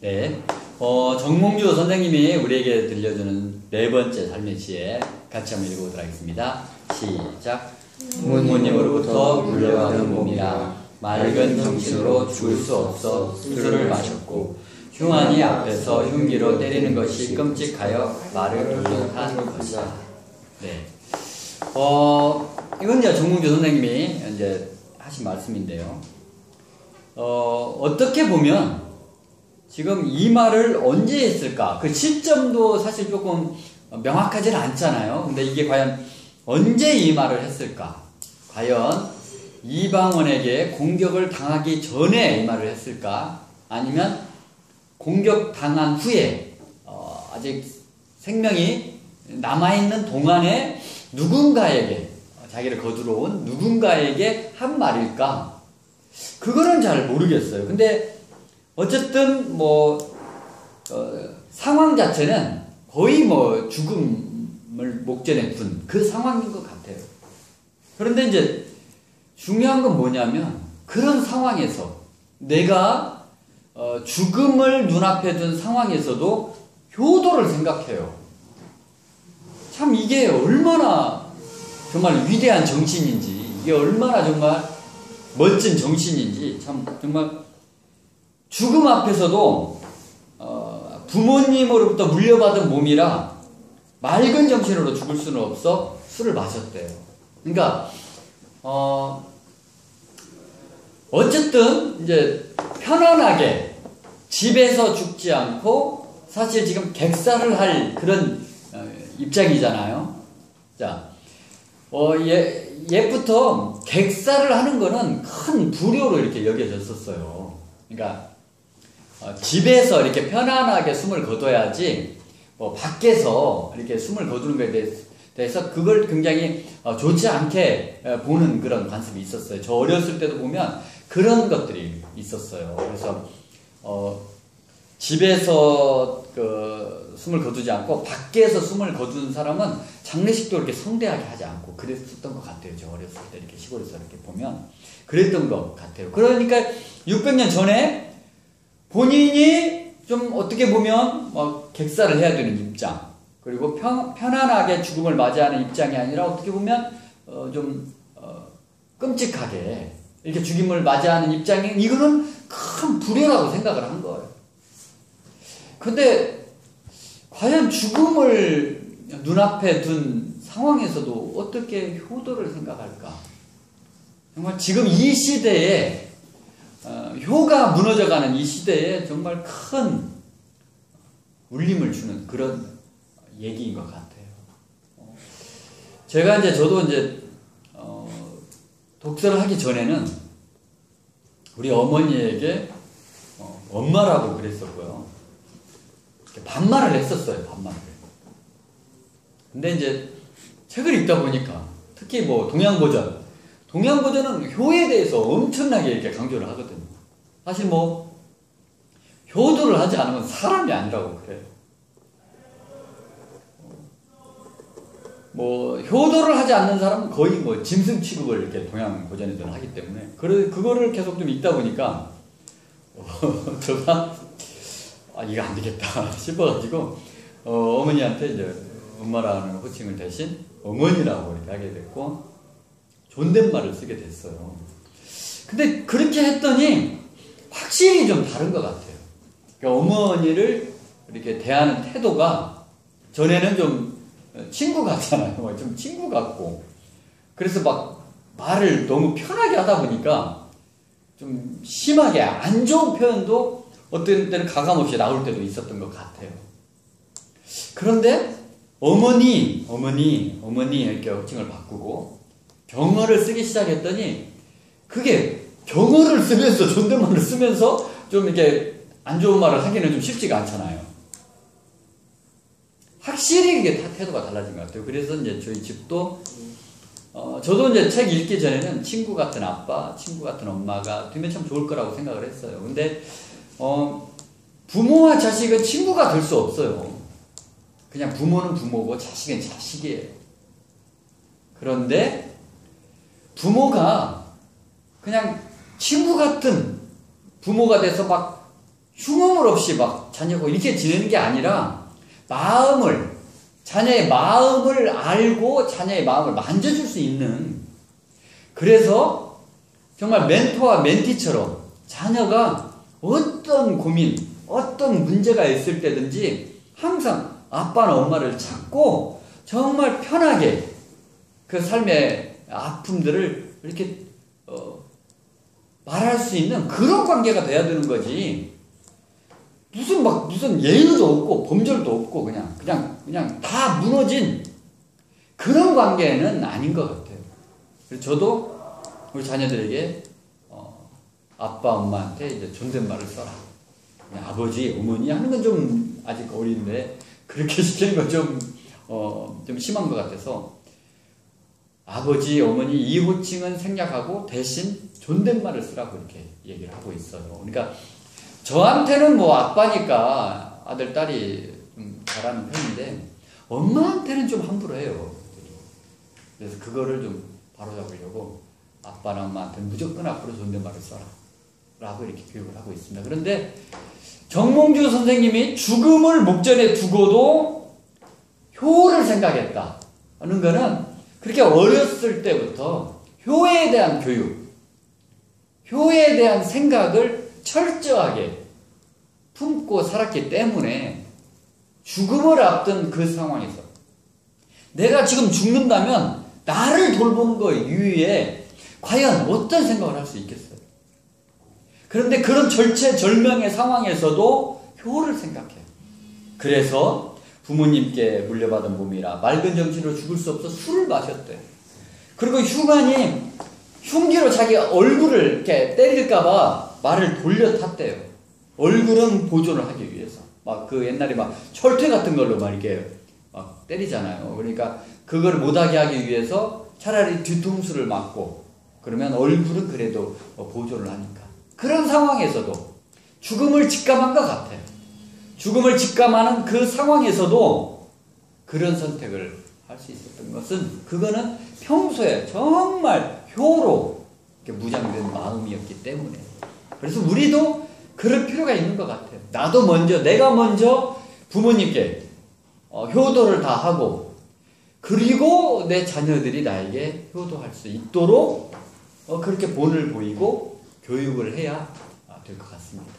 네. 정몽주 선생님이 우리에게 들려주는 네 번째 삶의 지혜 같이 한번 읽어보도록 하겠습니다. 시작. 부모님으로부터 물려받은 몸이라 맑은 정신으로 죽을 수 없어 술을 마셨고 흉한이 앞에서 흉기로 때리는 것이 끔찍하여 말을 돌격한 것이다. 네. 이건 이제 정몽주 선생님이 이제 하신 말씀인데요. 어떻게 보면 지금 이 말을 언제 했을까? 그 시점도 사실 조금 명확하지는 않잖아요. 근데 이게 과연 언제 이 말을 했을까? 과연 이방원에게 공격을 당하기 전에 이 말을 했을까? 아니면 공격당한 후에 아직 생명이 남아있는 동안에 누군가에게 자기를 거두러 온 누군가에게 한 말일까? 그거는 잘 모르겠어요. 근데 어쨌든 상황 자체는 거의 죽음을 목전에 둔 그 상황인 것 같아요. 그런데 이제 중요한 건 뭐냐면 그런 상황에서 내가 죽음을 눈앞에 둔 상황에서도 효도를 생각해요. 참 이게 얼마나 정말 위대한 정신인지, 이게 얼마나 정말 멋진 정신인지, 참 정말 죽음 앞에서도 부모님으로부터 물려받은 몸이라 맑은 정신으로 죽을 수는 없어 술을 마셨대요. 그러니까 어쨌든 이제 편안하게 집에서 죽지 않고 사실 지금 객사를 할 그런 입장이잖아요. 자, 옛부터 객사를 하는 거는 큰 불효로 이렇게 여겨졌었어요. 그러니까 집에서 이렇게 편안하게 숨을 거둬야지 밖에서 이렇게 숨을 거두는 것에 대해서 그걸 굉장히 좋지 않게 보는 그런 관습이 있었어요. 저 어렸을 때도 보면 그런 것들이 있었어요. 그래서 집에서 숨을 거두지 않고 밖에서 숨을 거두는 사람은 장례식도 이렇게 성대하게 하지 않고 그랬었던 것 같아요. 저 어렸을 때 이렇게 시골에서 이렇게 보면 그랬던 것 같아요. 그러니까 600년 전에 본인이 좀 어떻게 보면 객사를 해야 되는 입장, 그리고 편안하게 죽음을 맞이하는 입장이 아니라 어떻게 보면 좀 끔찍하게 이렇게 죽임을 맞이하는 입장이, 이거는 큰 불효라고 생각을 한 거예요. 근데 과연 죽음을 눈앞에 둔 상황에서도 어떻게 효도를 생각할까? 정말 지금 이 시대에 효가 무너져가는 이 시대에 정말 큰 울림을 주는 그런 얘기인 것 같아요. 저도 이제 독서를 하기 전에는 우리 어머니에게 엄마라고 그랬었고요. 반말을 했었어요. 반말을. 근데 이제 책을 읽다 보니까 특히 동양버전은 효에 대해서 엄청나게 이렇게 강조를 하거든요. 사실 효도를 하지 않으면 사람이 아니라고 그래요. 효도를 하지 않는 사람은 거의 짐승 취급을 이렇게 동양버전에서는 하기 때문에 그거를 계속 좀 읽다 보니까 제가 이거 안 되겠다 싶어가지고 어머니한테 이제 엄마라는 호칭을 대신 어머니라고 이렇게 하게 됐고 존댓말을 쓰게 됐어요. 근데 그렇게 했더니 확실히 좀 다른 것 같아요. 그러니까 어머니를 이렇게 대하는 태도가 전에는 좀 친구 같잖아요. 좀 친구 같고. 그래서 말을 너무 편하게 하다 보니까 좀 심하게 안 좋은 표현도 어떤 때는 가감없이 나올 때도 있었던 것 같아요. 그런데 어머니 이렇게 호칭을 바꾸고 경어를 쓰기 시작했더니 그게 경어를 쓰면서 존댓말을 쓰면서 좀 이렇게 안 좋은 말을 하기는 좀 쉽지가 않잖아요. 확실히 이게 태도가 달라진 것 같아요. 그래서 이제 저희 집도 저도 이제 책 읽기 전에는 친구 같은 아빠, 친구 같은 엄마가 되면 참 좋을 거라고 생각을 했어요. 근데 부모와 자식은 친구가 될 수 없어요. 그냥 부모는 부모고 자식은 자식이에요. 그런데 부모가 그냥 친구 같은 부모가 돼서 흉음을 없이 막 자녀고 이렇게 지내는 게 아니라 자녀의 마음을 알고 자녀의 마음을 만져줄 수 있는, 그래서 정말 멘토와 멘티처럼 자녀가 어떤 고민, 어떤 문제가 있을 때든지 항상 아빠나 엄마를 찾고 정말 편하게 그 삶의 아픔들을 이렇게 말할 수 있는 그런 관계가 돼야 되는 거지. 무슨 예의도 없고 범절도 없고 그냥 다 무너진 그런 관계는 아닌 것 같아요. 그래서 저도 우리 자녀들에게 아빠 엄마한테 이제 존댓말을 써라. 그냥 아버지 어머니 하는 건 좀 아직 어린데 그렇게 시키는 건 좀 심한 것 같아서 아버지 어머니 이 호칭은 생략하고 대신 존댓말을 쓰라고 이렇게 얘기를 하고 있어요. 그러니까 저한테는 뭐 아빠니까 아들, 딸이 좀 잘하는 편인데 엄마한테는 좀 함부로 해요. 그래서 그거를 좀 바로잡으려고 아빠나 엄마한테는 무조건 앞으로 존댓말을 써라 라고 이렇게 교육을 하고 있습니다. 그런데 정몽주 선생님이 죽음을 목전에 두고도 효를 생각했다 하는 거는 그렇게 어렸을 때부터 효에 대한 교육, 효에 대한 생각을 철저하게 품고 살았기 때문에 죽음을 앞둔 그 상황에서 내가 지금 죽는다면 나를 돌보는 것 이외에 과연 어떤 생각을 할 수 있겠어요? 그런데 그런 절체절명의 상황에서도 효를 생각해요. 그래서 부모님께 물려받은 몸이라 맑은 정신으로 죽을 수 없어 술을 마셨대요. 그리고 흉기로 자기 얼굴을 이렇게 때릴까봐 말을 돌려탔대요. 얼굴은 보존을 하기 위해서. 막 그 옛날에 막 철퇴 같은 걸로 막 이렇게 막 때리잖아요. 그러니까 그걸 못하게 하기 위해서 차라리 뒤통수를 맞고 그러면 얼굴은 그래도 보존을 하니까. 그런 상황에서도 죽음을 직감한 것 같아요. 죽음을 직감하는 그 상황에서도 그런 선택을 할 수 있었던 것은 그거는 평소에 정말 효로 무장된 마음이었기 때문에. 그래서 우리도 그럴 필요가 있는 것 같아요. 내가 먼저 부모님께 효도를 다 하고 그리고 내 자녀들이 나에게 효도할 수 있도록 그렇게 본을 보이고 교육을 해야 될 것 같습니다.